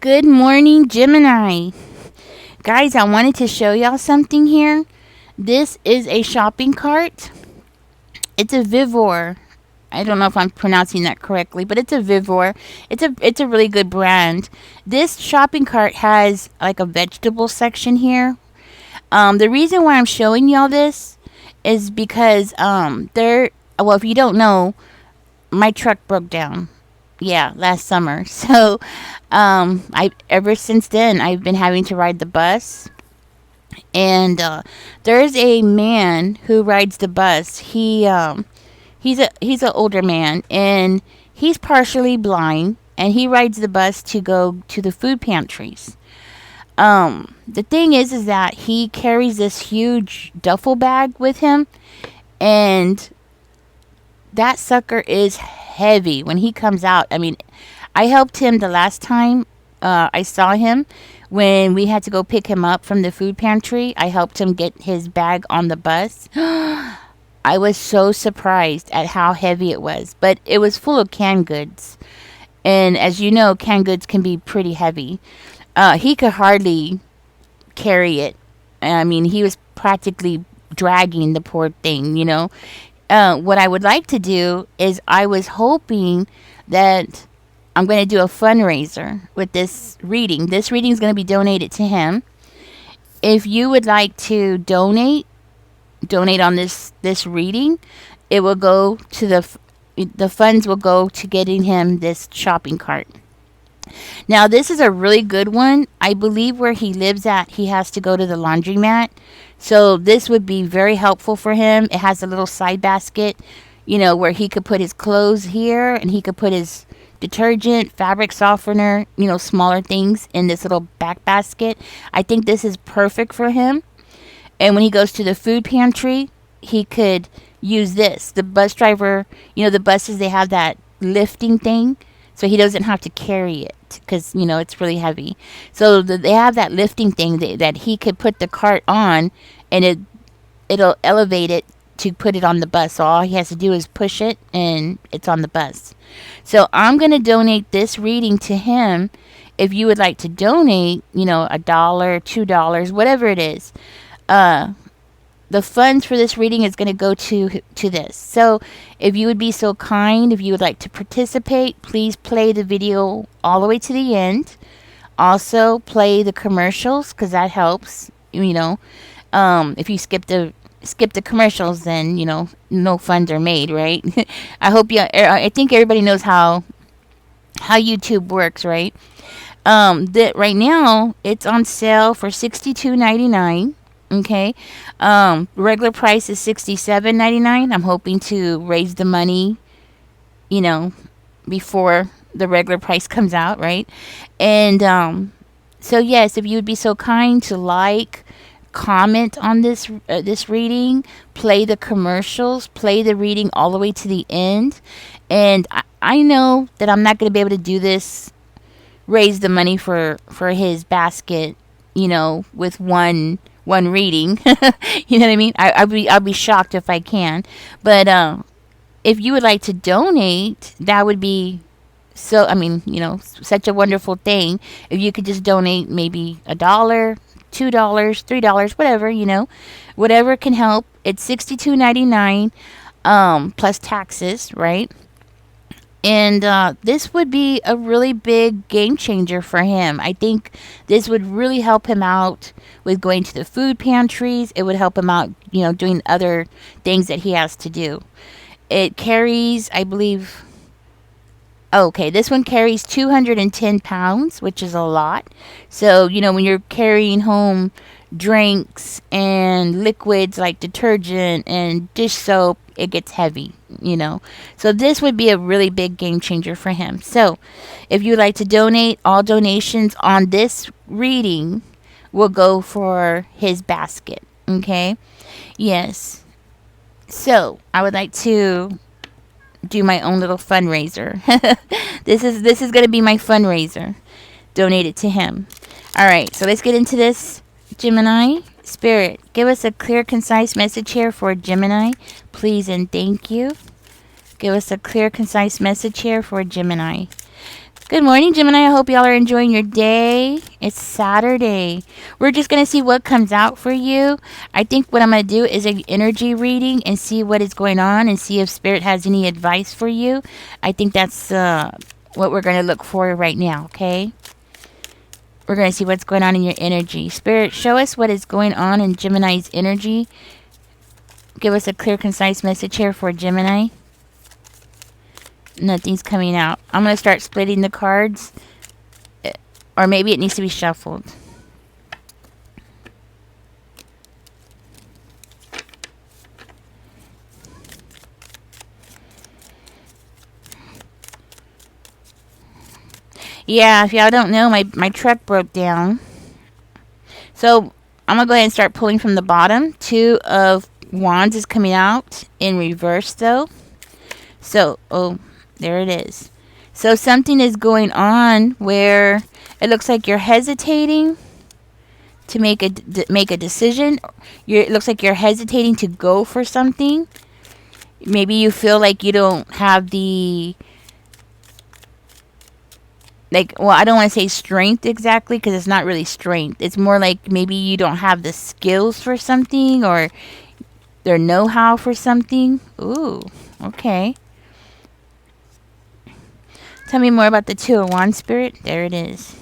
Good morning, Gemini. Guys, I wanted to show y'all something here. This is a shopping cart. It's a Vivor. I don't know if I'm pronouncing that correctly, but it's a Vivor. It's a really good brand. This shopping cart has like a vegetable section here. The reason why I'm showing y'all this is because if you don't know, my truck broke down. Yeah, last summer. So, I ever since then I've been having to ride the bus, and there's a man who rides the bus. He's an older man, and he's partially blind, and he rides the bus to go to the food pantries. The thing is that he carries this huge duffel bag with him, and that sucker is heavy when he comes out. I mean, I helped him the last time I saw him when we had to go pick him up from the food pantry. I helped him get his bag on the bus. I was so surprised at how heavy it was, but it was full of canned goods. And as you know, canned goods can be pretty heavy. He could hardly carry it. I mean, he was practically dragging the poor thing. What I would like to do is I was hoping that I'm going to do a fundraiser with this reading. This reading is going to be donated to him. If you would like to donate on this reading, it will go to the funds will go to getting him this shopping cart. Now, this is a really good one. I believe where he lives at, he has to go to the laundromat. So this would be very helpful for him. It has a little side basket, where he could put his clothes here, and he could put his detergent, fabric softener, smaller things in this little back basket. I think this is perfect for him. And when he goes to the food pantry, he could use this. The bus driver, the buses, they have that lifting thing, so he doesn't have to carry it because, it's really heavy. So they have that lifting thing that he could put the cart on, and it'll elevate it to put it on the bus. So all he has to do is push it, and it's on the bus. So I'm going to donate this reading to him. If you would like to donate, $1, $2, whatever it is, the funds for this reading is going to go to this. So if you would be so kind, if you would like to participate, please play the video all the way to the end. Also play the commercials, because that helps. If you skip the commercials, then no funds are made, right? I think everybody knows how YouTube works, right? That right now it's on sale for $62.99. Okay. Regular price is $67.99. I'm hoping to raise the money, before the regular price comes out, right? And so yes, if you would be so kind to comment on this reading, play the commercials, play the reading all the way to the end. And I know that I'm not going to be able to do this, raise the money for his basket, with one reading. You know what I mean? I'll be shocked if I can. But if you would like to donate, that would be such a wonderful thing. If you could just donate maybe $1, $2, $3, whatever, whatever can help. It's $62.99 plus taxes, right? And this would be a really big game changer for him. I think this would really help him out with going to the food pantries. It would help him out, doing other things that he has to do. It carries, I believe, this one carries 210 pounds, which is a lot. So, when you're carrying home drinks and liquids like detergent and dish soap, it gets heavy, So this would be a really big game changer for him. So if you'd like to donate, all donations on this reading will go for his basket. Okay? Yes. So I would like to do my own little fundraiser. This is going to be my fundraiser. Donate it to him. All right. So let's get into this. Gemini, Spirit, give us a clear, concise message here for Gemini, please and thank you. Give us a clear, concise message here for Gemini. Good morning, Gemini. I hope y'all are enjoying your day. It's Saturday. We're just going to see what comes out for you. I think what I'm going to do is an energy reading and see what is going on and see if Spirit has any advice for you. I think that's what we're going to look for right now, okay? We're going to see what's going on in your energy. Spirit, show us what is going on in Gemini's energy. Give us a clear, concise message here for Gemini. Nothing's coming out. I'm going to start splitting the cards. Or maybe it needs to be shuffled. Yeah, if y'all don't know, my truck broke down. So I'm going to go ahead and start pulling from the bottom. 2 of Wands is coming out in reverse though. So, oh, there it is. So something is going on where it looks like you're hesitating to make a decision. It looks like you're hesitating to go for something. Maybe you feel like you don't have the I don't want to say strength exactly because it's not really strength. It's more like maybe you don't have the skills for something or their know-how for something. Ooh, okay. Tell me more about the 2 of Wands, Spirit. There it is.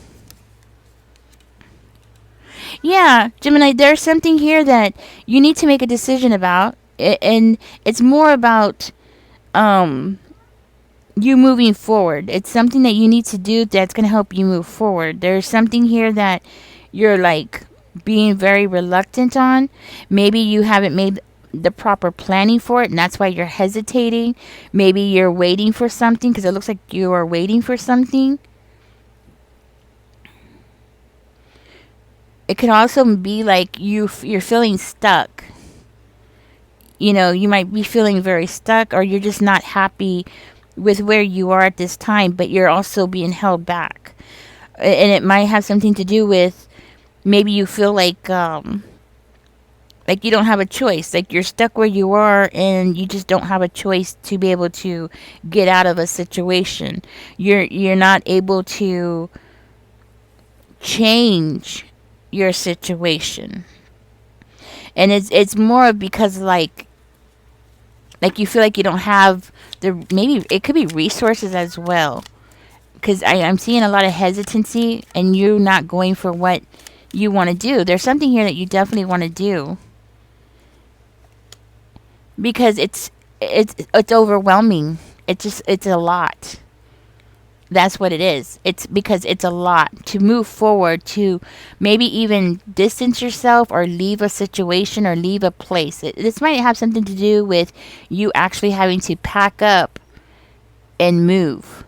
Yeah, Gemini, there's something here that you need to make a decision about. And it's more about you moving forward. It's something that you need to do that's going to help you move forward. There's something here that you're like being very reluctant on. Maybe you haven't made the proper planning for it and that's why you're hesitating. Maybe you're waiting for something because it looks like you are waiting for something. It could also be like you're feeling stuck. You know, you might be feeling very stuck or you're just not happy with where you are at this time, but you're also being held back. And it might have something to do with maybe you feel like you don't have a choice, like you're stuck where you are and you just don't have a choice to be able to get out of a situation. You're not able to change your situation. And it's more because like you feel like you don't have maybe it could be resources as well. Because I'm seeing a lot of hesitancy and you not going for what you want to do. There's something here that you definitely want to do. Because it's overwhelming. It's a lot. That's what it is. It's because it's a lot to move forward, to maybe even distance yourself or leave a situation or leave a place. This might have something to do with you actually having to pack up and move.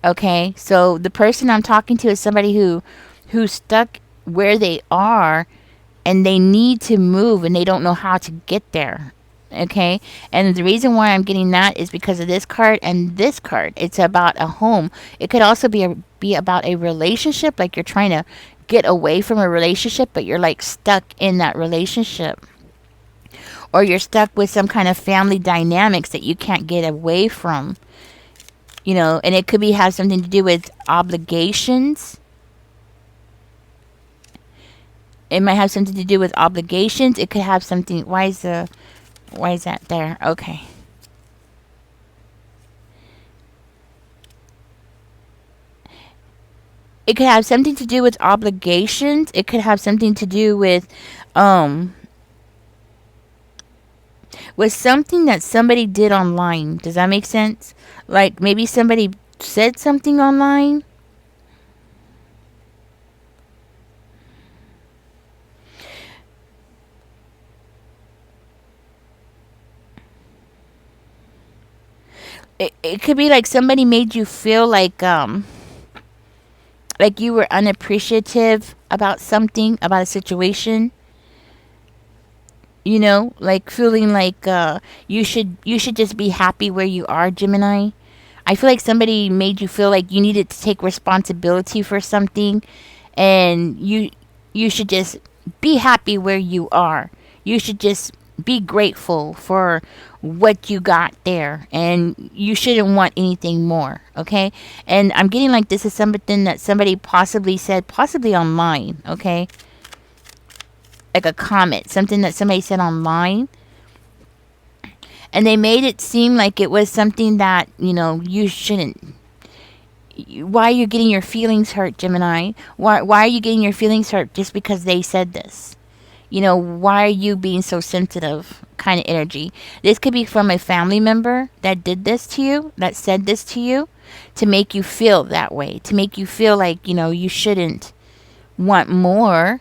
Okay? So the person I'm talking to is somebody who's stuck where they are and they need to move and they don't know how to get there. Okay, and the reason why I'm getting that is because of this card and this card. It's about a home. It could also be about a relationship, like you're trying to get away from a relationship, but you're like stuck in that relationship, or you're stuck with some kind of family dynamics that you can't get away from. You know, and it could have something to do with obligations. It might have something to do with obligations. It could have something. Why is that there? Okay. It could have something to do with obligations. It could have something to do with something that somebody did online. Does that make sense? Like maybe somebody said something online. It could be like somebody made you feel like you were unappreciative about something, about a situation. You know, like feeling like you should just be happy where you are, Gemini. I feel like somebody made you feel like you needed to take responsibility for something and you should just be happy where you are. You should just be grateful for what you got there, and you shouldn't want anything more, okay? And I'm getting like this is something that somebody possibly said, possibly online, okay? Like a comment, something that somebody said online, and they made it seem like it was something that, you shouldn't. Why are you getting your feelings hurt, Gemini? Why are you getting your feelings hurt just because they said this? Why are you being so sensitive kind of energy? This could be from a family member that did this to you, that said this to you, to make you feel that way, to make you feel like, you shouldn't want more.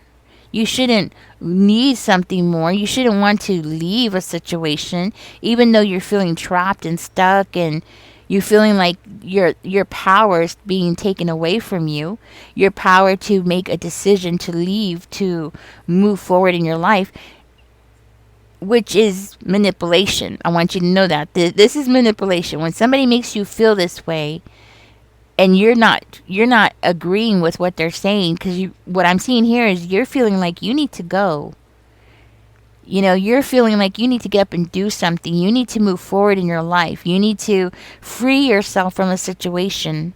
You shouldn't need something more. You shouldn't want to leave a situation, even though you're feeling trapped and stuck, and you're feeling like your power is being taken away from you. Your power to make a decision to leave, to move forward in your life, which is manipulation. I want you to know that. This is manipulation. When somebody makes you feel this way, and you're not agreeing with what they're saying, because what I'm seeing here is you're feeling like you need to go. You're feeling like you need to get up and do something. You need to move forward in your life. You need to free yourself from a situation,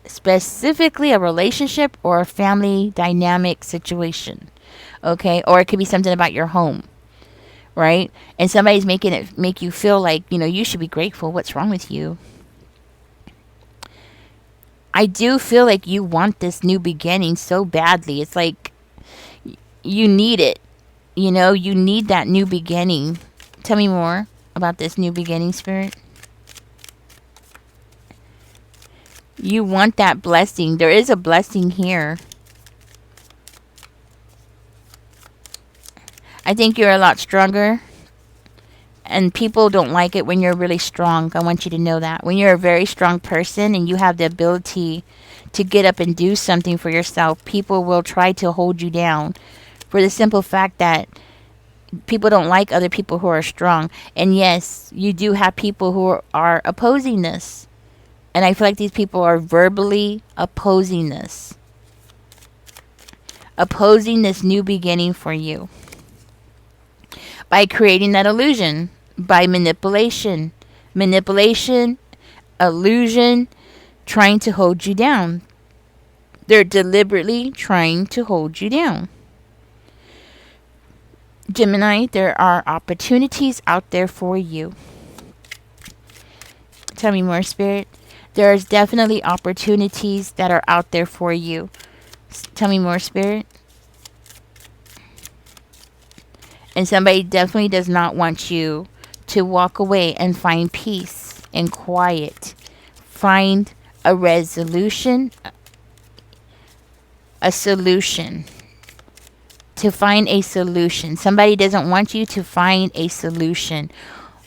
specifically a relationship or a family dynamic situation, okay? Or it could be something about your home, right? And somebody's making it make you feel like, you should be grateful. What's wrong with you? I do feel like you want this new beginning so badly. It's like you need it. You need that new beginning. Tell me more about this new beginning, Spirit. You want that blessing. There is a blessing here. I think you're a lot stronger. And people don't like it when you're really strong. I want you to know that. When you're a very strong person and you have the ability to get up and do something for yourself, people will try to hold you down for the simple fact that people don't like other people who are strong. And yes, you do have people who are opposing this. And I feel like these people are verbally opposing this. Opposing this new beginning for you. By creating that illusion. By manipulation. Manipulation, illusion, trying to hold you down. They're deliberately trying to hold you down. Gemini, there are opportunities out there for you. Tell me more, Spirit. There's definitely opportunities that are out there for you. Tell me more, Spirit. And somebody definitely does not want you to walk away and find peace and quiet. Find a resolution, a solution. To find a solution. Somebody doesn't want you to find a solution.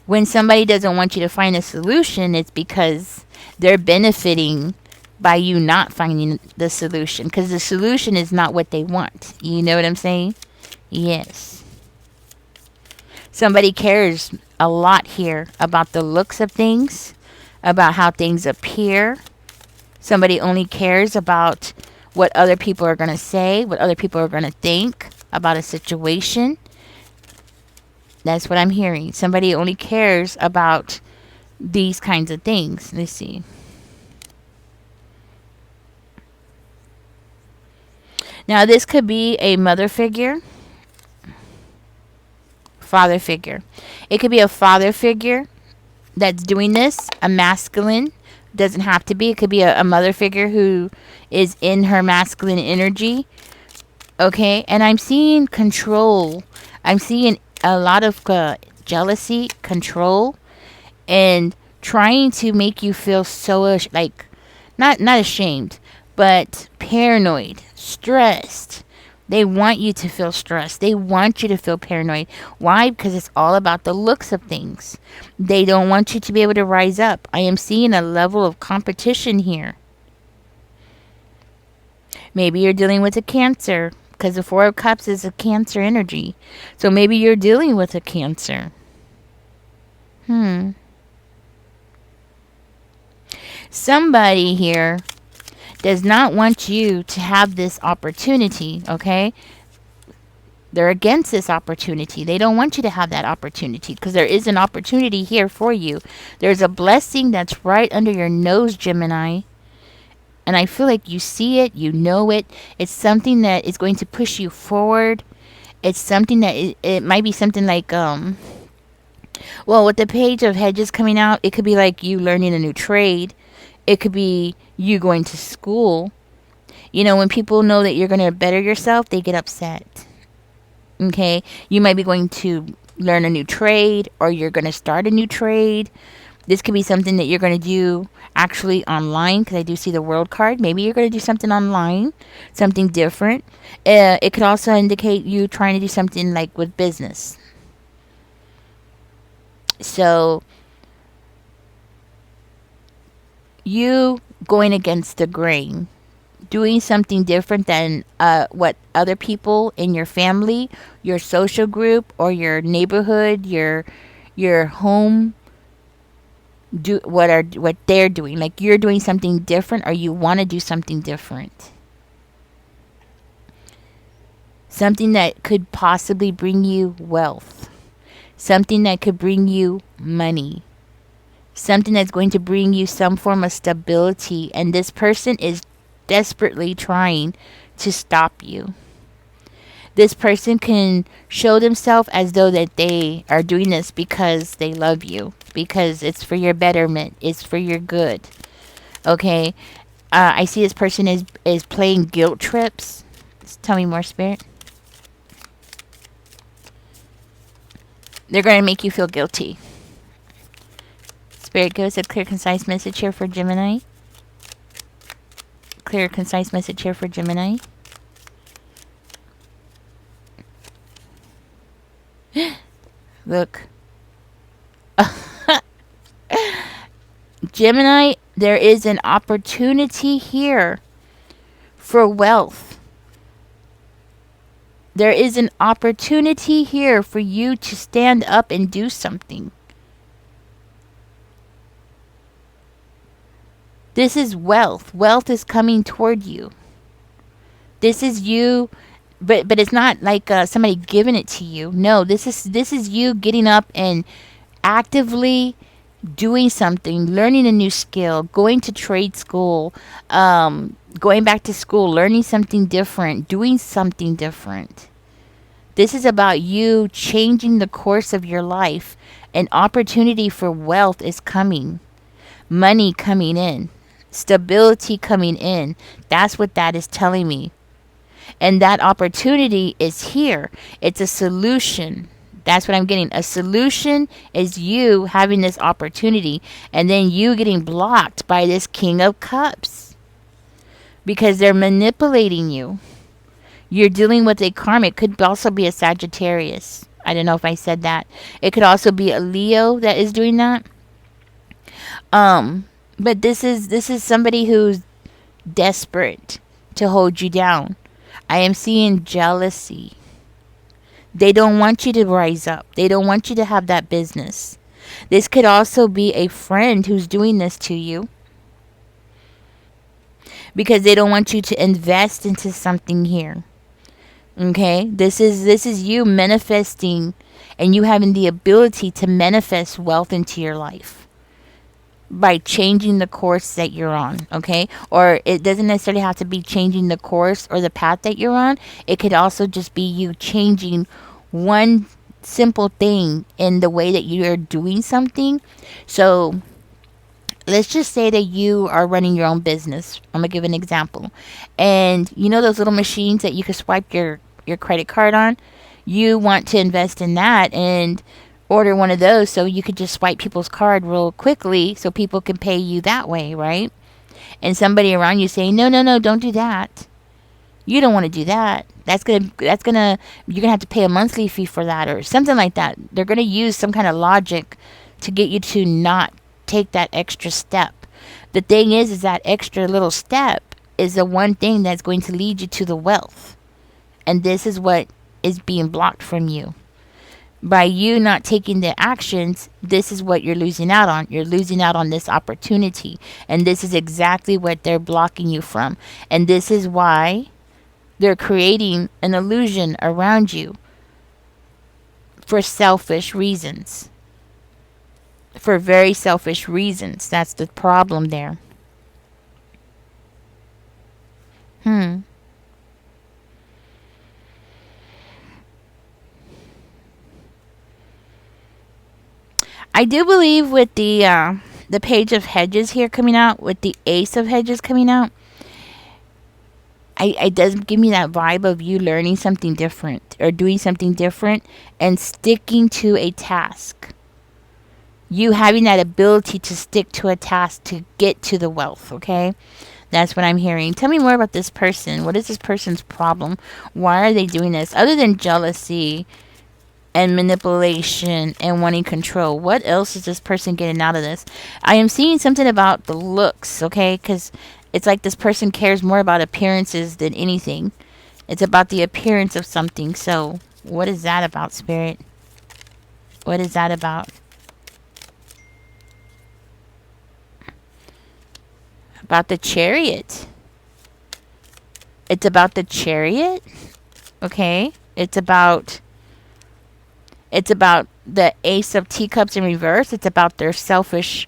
When somebody doesn't want you to find a solution, it's because they're benefiting by you not finding the solution. Because the solution is not what they want. You know what I'm saying? Yes. Somebody cares a lot here about the looks of things, about how things appear. Somebody only cares about what other people are going to say, what other people are going to think about a situation. That's what I'm hearing. Somebody only cares about these kinds of things. Let's see. Now, this could be a mother figure. Father figure. It could be a father figure that's doing this, a masculine. Doesn't have to be. It could be a mother figure who is in her masculine energy. Okay, and I'm seeing control. I'm seeing a lot of jealousy, control, and trying to make you feel so like not ashamed, but paranoid, stressed. They want you to feel stressed. They want you to feel paranoid. Why? Because it's all about the looks of things. They don't want you to be able to rise up. I am seeing a level of competition here. Maybe you're dealing with a Cancer, because the Four of Cups is a Cancer energy. So maybe you're dealing with a Cancer. Somebody here does not want you to have this opportunity, okay? They're against this opportunity. They don't want you to have that opportunity because there is an opportunity here for you. There's a blessing that's right under your nose, Gemini. And I feel like you see it, you know it. It's something that is going to push you forward. It's something that it might be something like, well, with the page of hedges coming out, it could be like you learning a new trade. It could be you going to school. You know, when people know that you're going to better yourself, they get upset. Okay? You might be going to learn a new trade, or you're going to start a new trade. This could be something that you're going to do actually online, because I do see the world card. Maybe you're going to do something online, something different. It could also indicate you trying to do something like with business. So, you going against the grain, doing something different than what other people in your family, your social group, or your neighborhood, your home do what they're doing. Like you're doing something different, or you want to do something different. Something that could possibly bring you wealth. Something that could bring you money. Something that's going to bring you some form of stability, and this person is desperately trying to stop you. This person can show themselves as though that they are doing this because they love you, because it's for your betterment, it's for your good. Okay, I see this person is playing guilt trips. Tell me more, Spirit. They're going to make you feel guilty. Spirit, give us a clear, concise message here for Gemini. Clear, concise message here for Gemini. Look. Gemini, there is an opportunity here for wealth. There is an opportunity here for you to stand up and do something. This is wealth. Wealth is coming toward you. This is you, but it's not like somebody giving it to you. No, this is you getting up and actively doing something, learning a new skill, going to trade school, going back to school, learning something different, doing something different. This is about you changing the course of your life. An opportunity for wealth is coming. Money coming in. Stability coming in. That's what that is telling me. And that opportunity is here. It's a solution. That's what I'm getting. A solution is you having this opportunity, and then you getting blocked by this King of Cups. Because they're manipulating you. You're dealing with a karmic. Could also be a Sagittarius. I don't know if I said that. It could also be a Leo that is doing that. But this is somebody who's desperate to hold you down. I am seeing jealousy. They don't want you to rise up. They don't want you to have that business. This could also be a friend who's doing this to you, because they don't want you to invest into something here. Okay? This is you manifesting, and you having the ability to manifest wealth into your life by changing the course that you're on, okay? Or it doesn't necessarily have to be changing the course or the path that you're on. It could also just be you changing one simple thing in the way that you are doing something. So let's just say that you are running your own business. I'm going to give an example. And you know those little machines that you can swipe your credit card on? You want to invest in that and order one of those so you could just swipe people's card real quickly so people can pay you that way, right? And somebody around you saying, no, don't do that. You don't want to do that. You're gonna have to pay a monthly fee for that, or something like that. They're gonna use some kind of logic to get you to not take that extra step. The thing is that extra little step is the one thing that's going to lead you to the wealth. And this is what is being blocked from you. By you not taking the actions, this is what you're losing out on. You're losing out on this opportunity. And this is exactly what they're blocking you from. And this is why they're creating an illusion around you. for selfish reasons. For very selfish reasons. That's the problem there. Hmm. I do believe with the page of hedges here coming out, with the ace of hedges coming out, it does give me that vibe of you learning something different or doing something different and sticking to a task. You having that ability to stick to a task to get to the wealth, okay? That's what I'm hearing. Tell me more about this person. What is this person's problem? Why are they doing this? Other than jealousy and manipulation and wanting control, what else is this person getting out of this? I am seeing something about the looks, okay? Because it's like this person cares more about appearances than anything. It's about the appearance of something. So, what is that about, Spirit? What is that about? About the Chariot. It's about the Chariot. Okay. It's about the Ace of Teacups in reverse. It's about their selfish,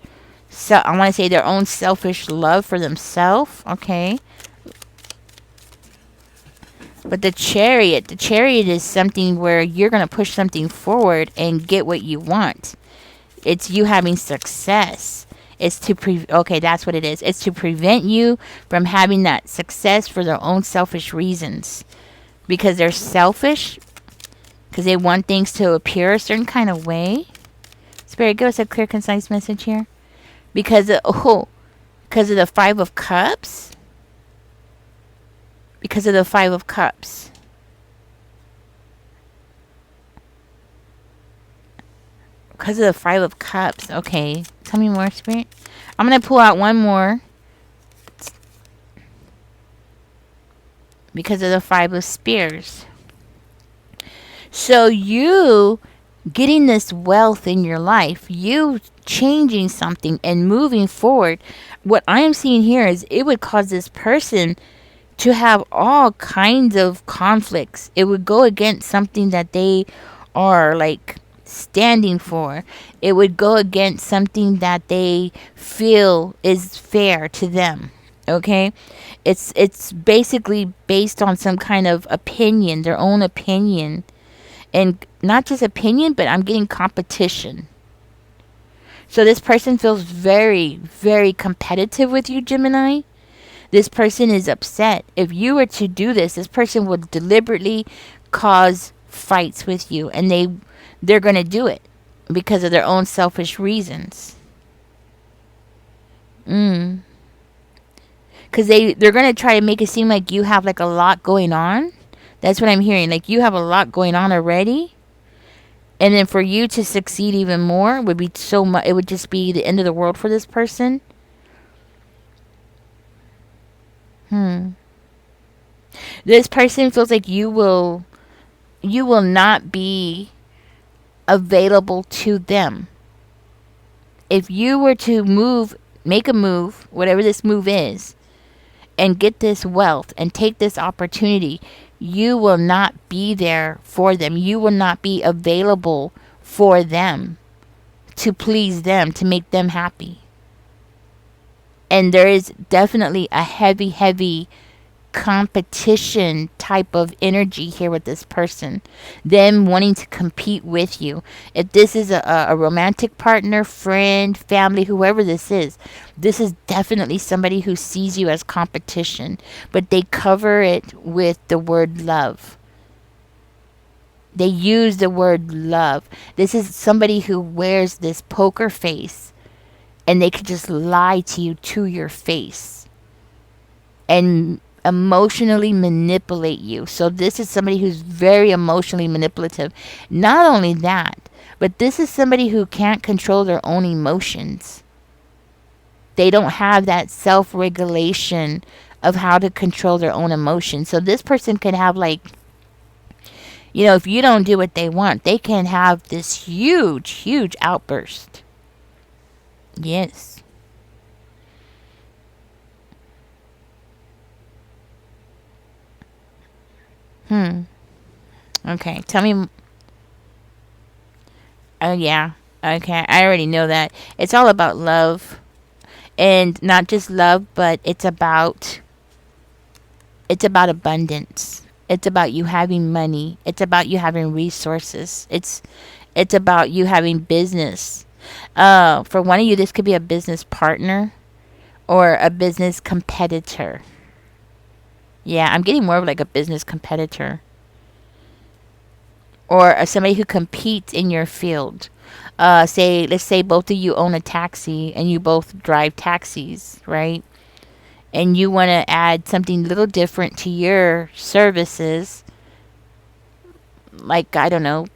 I want to say their own selfish love for themselves. Okay. But the Chariot is something where you're going to push something forward and get what you want. It's you having success. It's to okay, that's what it is. It's to prevent you from having that success for their own selfish reasons. Because they're selfish, because they want things to appear a certain kind of way. Spirit, give us a clear, concise message here. Because of the Five of Cups. Because of the Five of Cups. Because of the Five of Cups. Okay. Tell me more, Spirit. I'm going to pull out one more. Because of the Five of Spears. So you getting this wealth in your life, you changing something and moving forward, what I am seeing here is it would cause this person to have all kinds of conflicts. It would go against something that they are like standing for. It would go against something that they feel is fair to them. Okay? It's basically based on some kind of opinion, their own opinion. And not just opinion, but I'm getting competition. So this person feels very, very competitive with you, Gemini. This person is upset. If you were to do this, this person would deliberately cause fights with you. And they're going to do it because of their own selfish reasons. Because they're going to try to make it seem like you have like a lot going on. That's what I'm hearing. Like you have a lot going on already. And then for you to succeed even more would be so much. It would just be the end of the world for this person. This person feels like you will not be available to them. If you were to make a move, whatever this move is, and get this wealth and take this opportunity, you will not be there for them. You will not be available for them, to please them, to make them happy. And there is definitely a heavy, heavy competition type of energy here with this person. Them wanting to compete with you. If this is a romantic partner, friend, family, whoever this is definitely somebody who sees you as competition. But they cover it with the word love. They use the word love. This is somebody who wears this poker face. And they could just lie to you to your face. And emotionally manipulate you. So this is somebody who's very emotionally manipulative. Not only that, but this is somebody who can't control their own emotions. They don't have that self-regulation of how to control their own emotions. So this person can have like, if you don't do what they want, they can have this huge, huge outburst. Yes. Okay, tell me. Oh, yeah. Okay. I already know that. It's all about love. And not just love, but it's about abundance. It's about you having money. It's about you having resources. It's about you having business. For one of you, this could be a business partner or a business competitor. Yeah, I'm getting more of like a business competitor or somebody who competes in your field. Let's say both of you own a taxi and you both drive taxis, right? And you want to add something a little different to your services, like, I don't know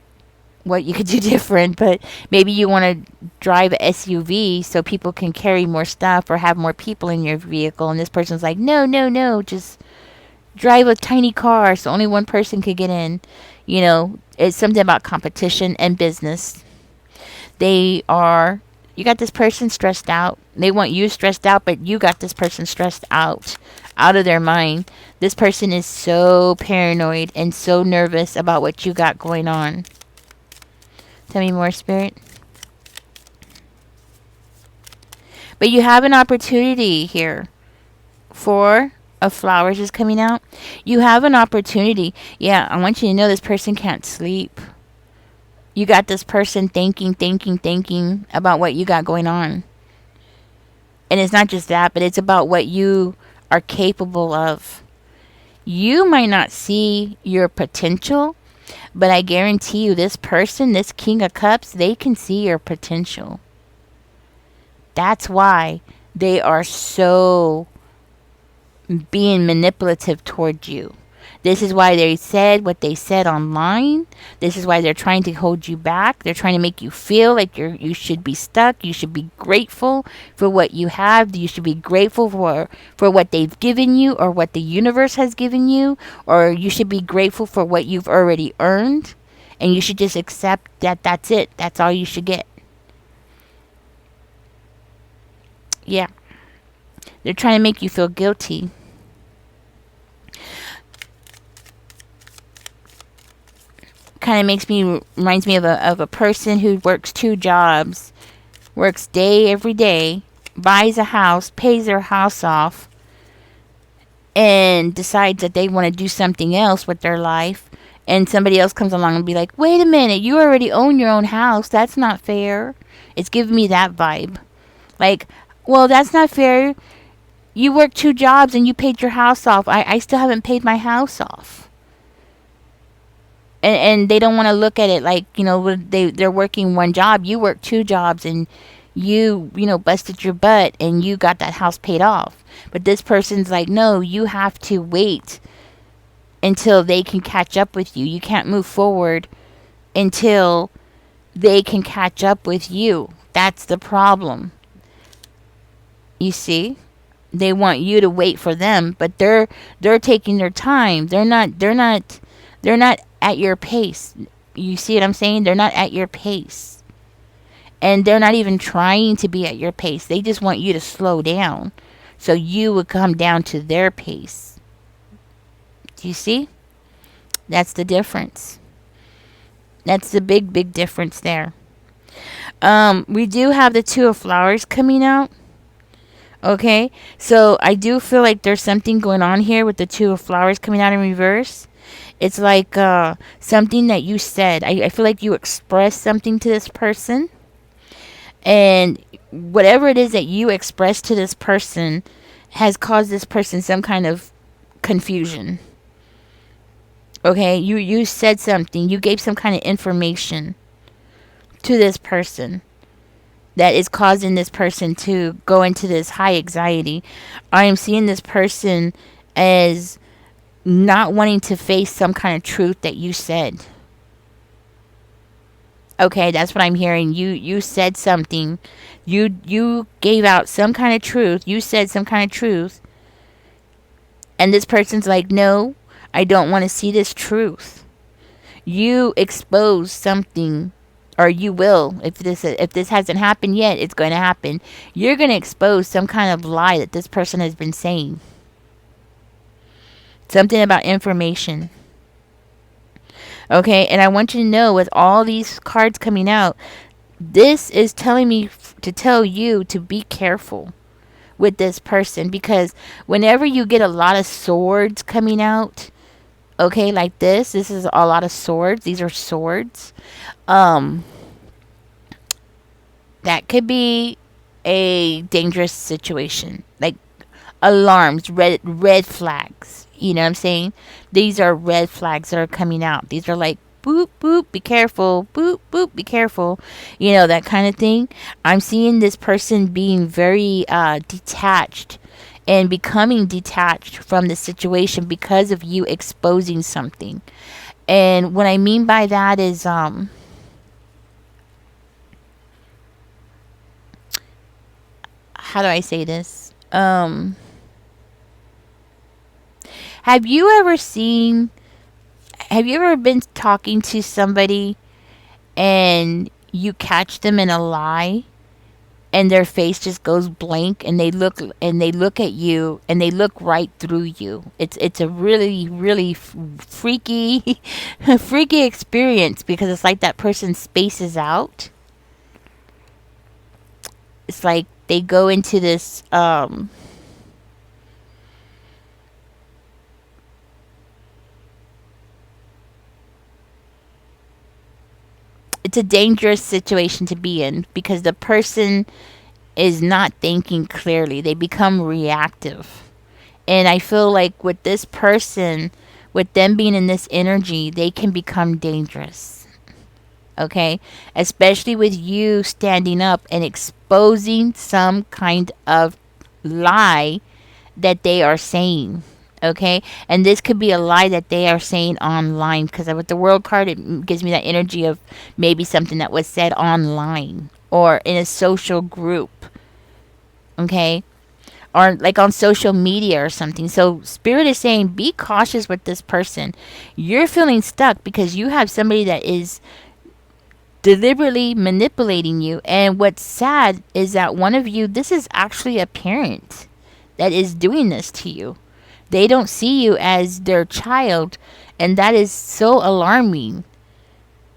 what you could do different, but maybe you want to drive a SUV so people can carry more stuff or have more people in your vehicle. And this person's like, no, no, no, just drive a tiny car so only one person could get in. It's something about competition and business. You got this person stressed out. They want you stressed out, but you got this person stressed out of their mind. This person is so paranoid and so nervous about what you got going on. Tell me more, Spirit. But you have an opportunity here. 4 of flowers is coming out. You have an opportunity. Yeah, I want you to know this person can't sleep. You got this person thinking about what you got going on. And it's not just that, but it's about what you are capable of. You might not see your potential, but I guarantee you this person, this King of Cups, they can see your potential. That's why they are so being manipulative toward you. This is why they said what they said online. This is why they're trying to hold you back. They're trying to make you feel like you should be stuck. You should be grateful for what you have. You should be grateful for what they've given you or what the universe has given you. Or you should be grateful for what you've already earned. And you should just accept that that's it. That's all you should get. Yeah. They're trying to make you feel guilty. Kind of reminds me of a person who works 2 jobs, works every day, buys a house, pays their house off, and decides that they want to do something else with their life. And somebody else comes along and be like, wait a minute, you already own your own house. That's not fair. It's giving me that vibe. Like, well, that's not fair. You worked 2 jobs and you paid your house off. I still haven't paid my house off. And they don't want to look at it like, they're working 1 job. You work 2 jobs and you busted your butt and you got that house paid off. But this person's like, no, you have to wait until they can catch up with you. You can't move forward until they can catch up with you. That's the problem. You see? They want you to wait for them, but they're taking their time. They're not at your pace. You see what I'm saying? They're not at your pace. And they're not even trying to be at your pace. They just want you to slow down so you would come down to their pace. Do you see? That's the difference. That's the big, big difference there. We do have the 2 of flowers coming out. Okay, so I do feel like there's something going on here with the 2 of flowers coming out in reverse. It's like something that you said. I feel like you expressed something to this person. And whatever it is that you expressed to this person has caused this person some kind of confusion. Okay, you said something. You gave some kind of information to this person that is causing this person to go into this high anxiety. I am seeing this person as not wanting to face some kind of truth that you said. Okay, that's what I'm hearing. You said something. You gave out some kind of truth. You said some kind of truth. And this person's like, no, I don't want to see this truth. You exposed something, or you will. If this hasn't happened yet, it's going to happen. You're going to expose some kind of lie that this person has been saying. Something about information. Okay, and I want you to know, with all these cards coming out, this is telling me to tell you to be careful with this person, because whenever you get a lot of swords coming out, okay, like this is a lot of swords. These are swords. Um, that could be a dangerous situation. Like alarms, red flags. You know what I'm saying? These are red flags that are coming out. These are like boop boop, be careful, boop boop, be careful. You know, that kind of thing. I'm seeing this person being very detached and becoming detached from the situation because of you exposing something. And what I mean by that is how do I say this? Have you ever seen have you ever been talking to somebody and you catch them in a lie and their face just goes blank, and they look at you and they look right through you? It's a really really freaky freaky experience, because it's like that person spaces out. It's like they go into this it's a dangerous situation to be in, because the person is not thinking clearly. They become reactive. And I feel like with this person, with them being in this energy, they can become dangerous. Okay? Especially with you standing up and exposing some kind of lie that they are saying. Okay? And this could be a lie that they are saying online, because with the world card, it gives me that energy of maybe something that was said online or in a social group. Okay? Or like on social media or something. So spirit is saying be cautious with this person. You're feeling stuck because you have somebody that is deliberately manipulating you. And what's sad is that one of you, this is actually a parent that is doing this to you. They don't see you as their child, and that is so alarming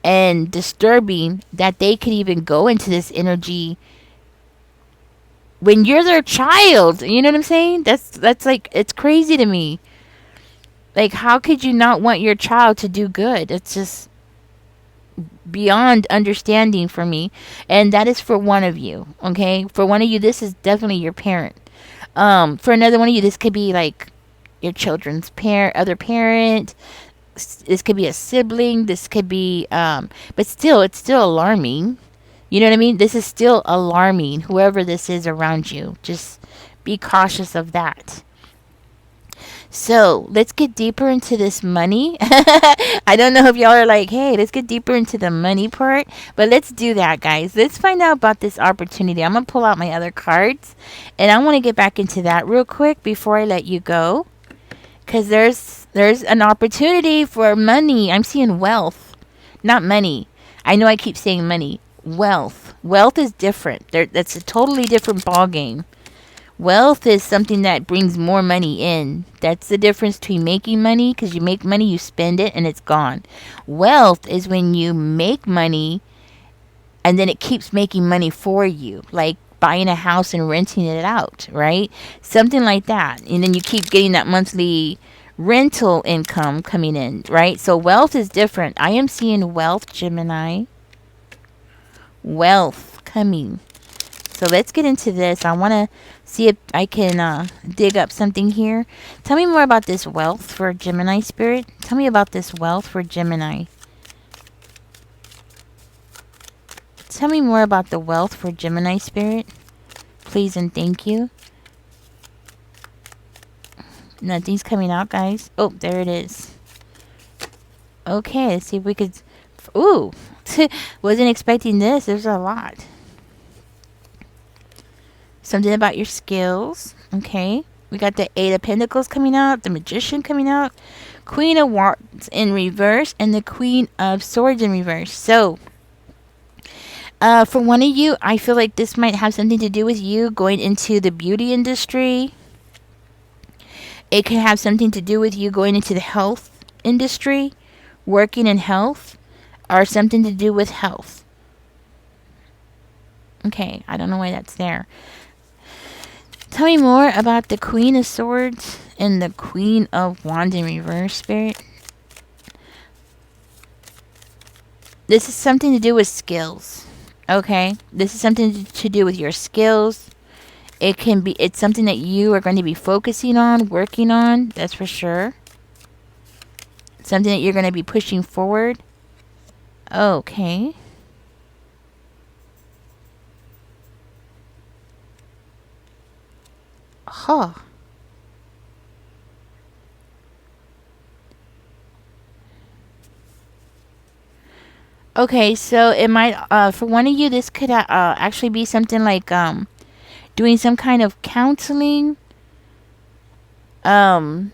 and disturbing that they could even go into this energy when you're their child. You know what I'm saying? That's like, it's crazy to me. Like, how could you not want your child to do good? It's just beyond understanding for me. And that is for one of you. Okay, for one of you, this is definitely your parent. For another one of you, this could be like your children's other parent. This could be a sibling. This could be but still, it's still alarming. You know what I mean? This is still alarming, whoever this is around you. Just be cautious of that. So let's get deeper into this money. I don't know if y'all are like, hey, let's get deeper into the money part, but let's do that, guys. Let's find out about this opportunity. I'm going to pull out my other cards, and I want to get back into that real quick before I let you go, because there's an opportunity for money. I'm seeing wealth, not money. I know I keep saying money. Wealth is different. That's a totally different ball game. Wealth is something that brings more money in. That's the difference between making money, because you make money, you spend it, and it's gone. Wealth is when you make money and then it keeps making money for you, like buying a house and renting it out, right? Something like that. And then you keep getting that monthly rental income coming in, right? So wealth is different. I am seeing wealth, Gemini. Wealth coming. So let's get into this. I want to see if I can dig up something here. Tell me more about this wealth for Gemini, Spirit. Tell me about this wealth for Gemini. Tell me more about the wealth for Gemini, Spirit. Please and thank you. Nothing's coming out, guys. Oh, there it is. Okay, let's see if we could... Ooh, wasn't expecting this. There's a lot. Something about your skills. Okay. We got the Eight of Pentacles coming out. The Magician coming out. Queen of Wands in reverse. And the Queen of Swords in reverse. So, for one of you, I feel like this might have something to do with you going into the beauty industry. It can have something to do with you going into the health industry. working in health, or something to do with health. Okay, I don't know why that's there. Tell me more about the Queen of Swords and the Queen of Wands in reverse, Spirit. This is something to do with skills. Okay? This is something to do with your skills. It's something that you are going to be focusing on, working on, that's for sure. Something that you're going to be pushing forward. Okay. Huh. Okay, so it might, for one of you, this could actually be something like doing some kind of counseling. Um,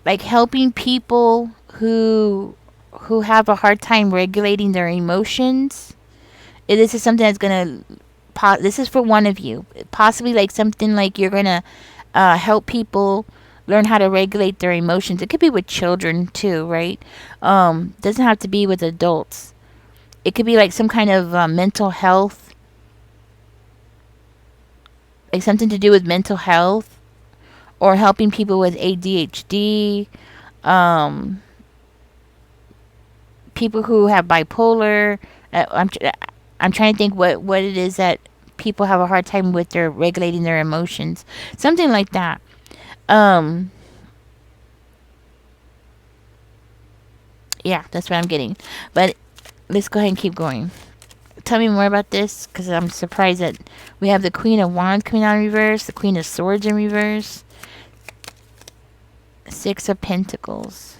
like helping people who have a hard time regulating their emotions. This is something that's gonna. This is for one of you. Possibly like something like you're gonna help people learn how to regulate their emotions. It could be with children too, right? Doesn't have to be with adults. It could be like some kind of mental health, like something to do with mental health, or helping people with ADHD, um, people who have bipolar. I'm trying to think what it is that people have a hard time with their regulating their emotions, something like that. Um, yeah, that's what I'm getting. But let's go ahead and keep going. Tell me more about this, because I'm surprised that we have the Queen of Wands coming out in reverse, the Queen of Swords in reverse, Six of Pentacles.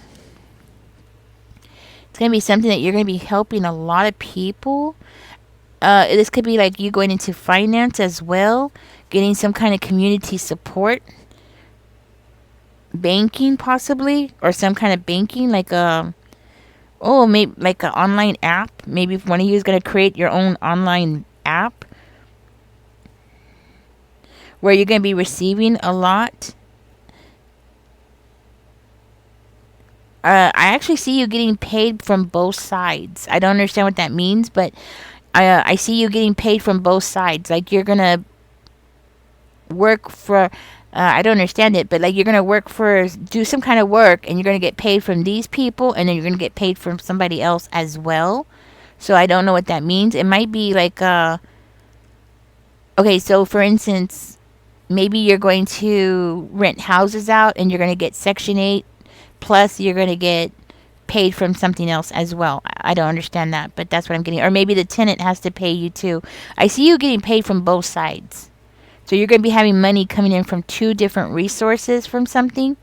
It's going to be something that you're going to be helping a lot of people. This could be like you going into finance as well, getting some kind of community support, banking possibly, or some kind of banking like maybe like an online app. Maybe if one of you is going to create your own online app where you're going to be receiving a lot. I actually see you getting paid from both sides. I don't understand what that means, but I see you getting paid from both sides. Like you're gonna work for. I don't understand it, but like you're gonna do some kind of work, and you're gonna get paid from these people, and then you're gonna get paid from somebody else as well. So I don't know what that means. It might be like okay, so for instance, maybe you're going to rent houses out, and you're gonna get Section 8, plus you're gonna get paid from something else as well. I don't understand that, but that's what I'm getting. Or maybe the tenant has to pay you too. I see you getting paid from both sides. So you're going to be having money coming in from two different resources from something.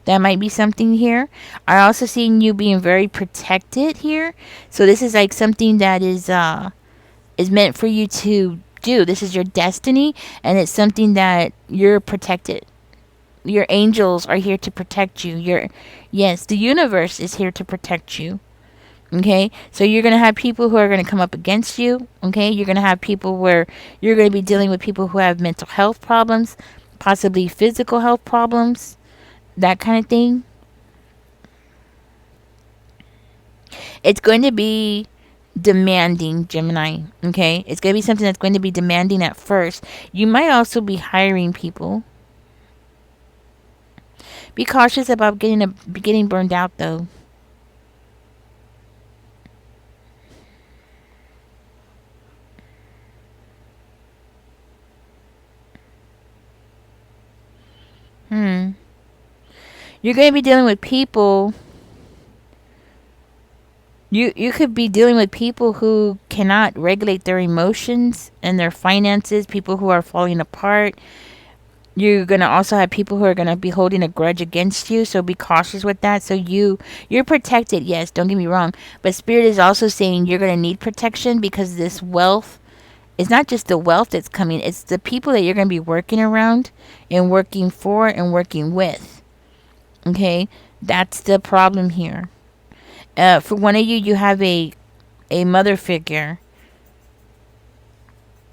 That might be something here. I also seen you being very protected here. So this is like something that is meant for you to do. This is your destiny, and it's something that you're protected. Your angels are here to protect you. Yes, the universe is here to protect you. Okay, so you're going to have people who are going to come up against you. Okay, you're going to have people where you're going to be dealing with people who have mental health problems, possibly physical health problems, that kind of thing. It's going to be demanding, Gemini. Okay, it's going to be something that's going to be demanding at first. You might also be hiring people. Be cautious about getting burned out, though. You're going to be dealing with people. You could be dealing with people who cannot regulate their emotions and their finances, people who are falling apart. You're going to also have people who are going to be holding a grudge against you, so be cautious with that. So you're protected, yes, don't get me wrong, but Spirit is also saying you're going to need protection, because this wealth, it's not just the wealth that's coming, it's the people that you're going to be working around and working for and working with. Okay, that's the problem here. For one of you, you have a mother figure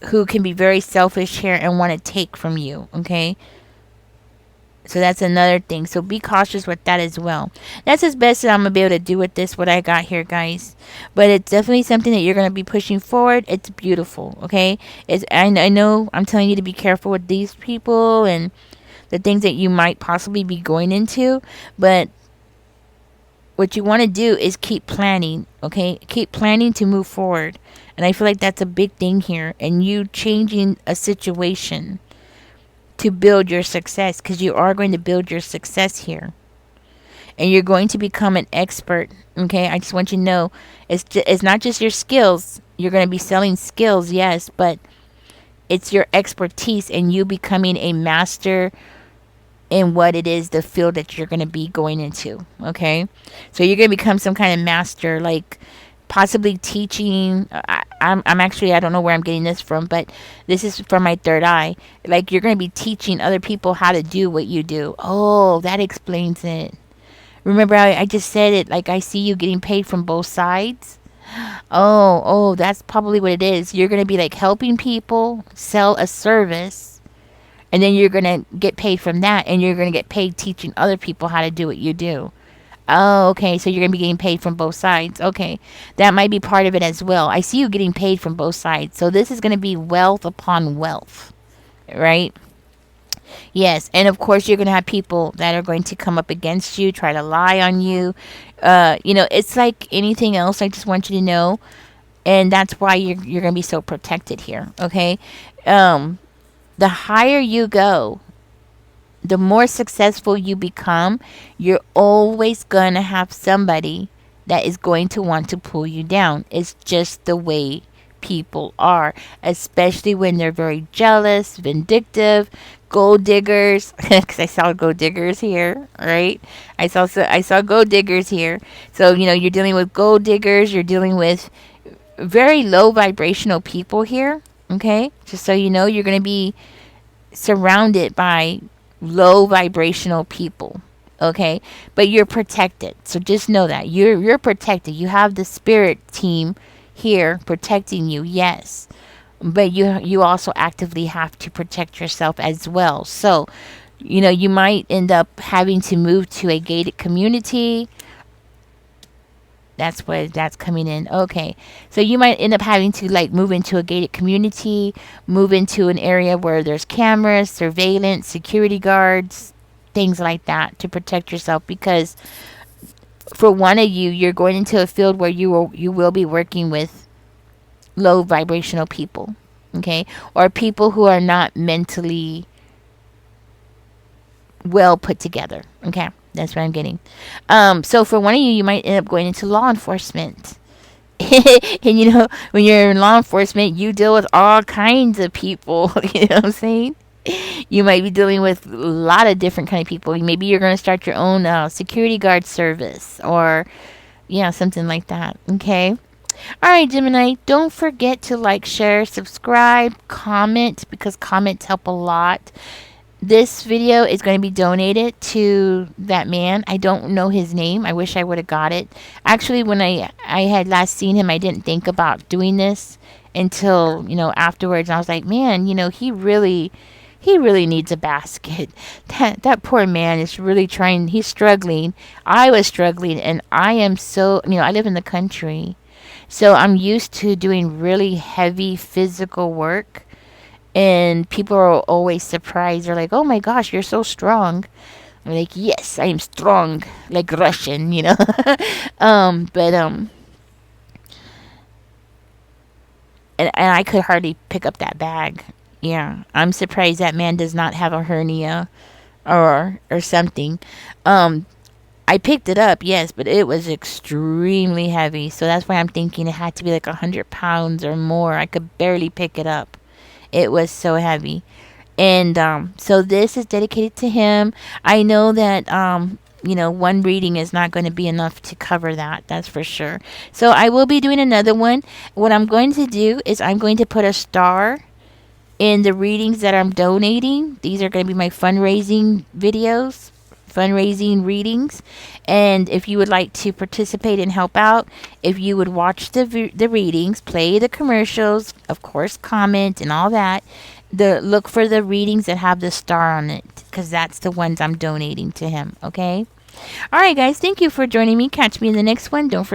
who can be very selfish here and want to take from you. Okay, So that's another thing. So be cautious with that as well. That's as best as I'm going to be able to do with this, what I got here, guys. But it's definitely something that you're going to be pushing forward. It's beautiful, okay? I know I'm telling you to be careful with these people and the things that you might possibly be going into. But what you want to do is keep planning, okay? Keep planning to move forward. And I feel like that's a big thing here. And you changing a situation to build your success, because you are going to build your success here. And you're going to become an expert, okay? I just want you to know it's not just your skills. You're going to be selling skills, yes, but it's your expertise and you becoming a master in what it is, the field that you're going to be going into, okay? So you're going to become some kind of master, like possibly teaching. I'm actually, I don't know where I'm getting this from, but this is from my third eye. Like you're going to be teaching other people how to do what you do. Oh, that explains it. Remember, I just said it, like I see you getting paid from both sides. Oh, that's probably what it is. You're going to be like helping people sell a service, and then you're going to get paid from that, and you're going to get paid teaching other people how to do what you do. Oh, okay. So you're going to be getting paid from both sides. Okay. That might be part of it as well. I see you getting paid from both sides. So this is going to be wealth upon wealth, right? Yes. And of course, you're going to have people that are going to come up against you, try to lie on you. It's like anything else. I just want you to know. And that's why you're going to be so protected here. Okay. The higher you go, the more successful you become, you're always going to have somebody that is going to want to pull you down. It's just the way people are, especially when they're very jealous, vindictive, gold diggers. Because I saw gold diggers here, right? I saw gold diggers here. So you're dealing with gold diggers. You're dealing with very low vibrational people here. Okay, just so you know, you're going to be surrounded by low vibrational people, okay? But you're protected, so just know that you're protected. You have the spirit team here protecting you, yes, but you also actively have to protect yourself as well. So you might end up having to move to a gated community. That's where that's coming in. Okay. So you might end up having to like move into a gated community, move into an area where there's cameras, surveillance, security guards, things like that to protect yourself, because for one of you, you're going into a field where you will be working with low vibrational people, okay? Or people who are not mentally well put together, okay? That's what I'm getting. So for one of you, you might end up going into law enforcement. And when you're in law enforcement, you deal with all kinds of people. You know what I'm saying? You might be dealing with a lot of different kind of people. Maybe you're going to start your own security guard service, or something like that. Okay. All right, Gemini, don't forget to like, share, subscribe, comment, because comments help a lot. This video is going to be donated to that man. I don't know his name. I wish I would have got it. Actually, when I had last seen him, I didn't think about doing this until, afterwards. I was like, man, he really needs a basket. That poor man is really trying. He's struggling. I was struggling, and I am so, I live in the country. So I'm used to doing really heavy physical work. And people are always surprised. They're like, oh my gosh, you're so strong. I'm like, yes, I am strong. Like Russian, and I could hardly pick up that bag. Yeah, I'm surprised that man does not have a hernia or something. I picked it up, yes, but it was extremely heavy. So that's why I'm thinking it had to be like 100 pounds or more. I could barely pick it up. It was so heavy. And so this is dedicated to him. I know that, one reading is not going to be enough to cover that. That's for sure. So I will be doing another one. What I'm going to do is I'm going to put a star in the readings that I'm donating. These are going to be my fundraising videos fundraising readings. And if you would like to participate and help out, if you would watch the readings, play the commercials, of course, comment and all that. Look for the readings that have the star on it, because that's the ones I'm donating to him. Okay. All right, guys. Thank you for joining me. Catch me in the next one. Don't forget.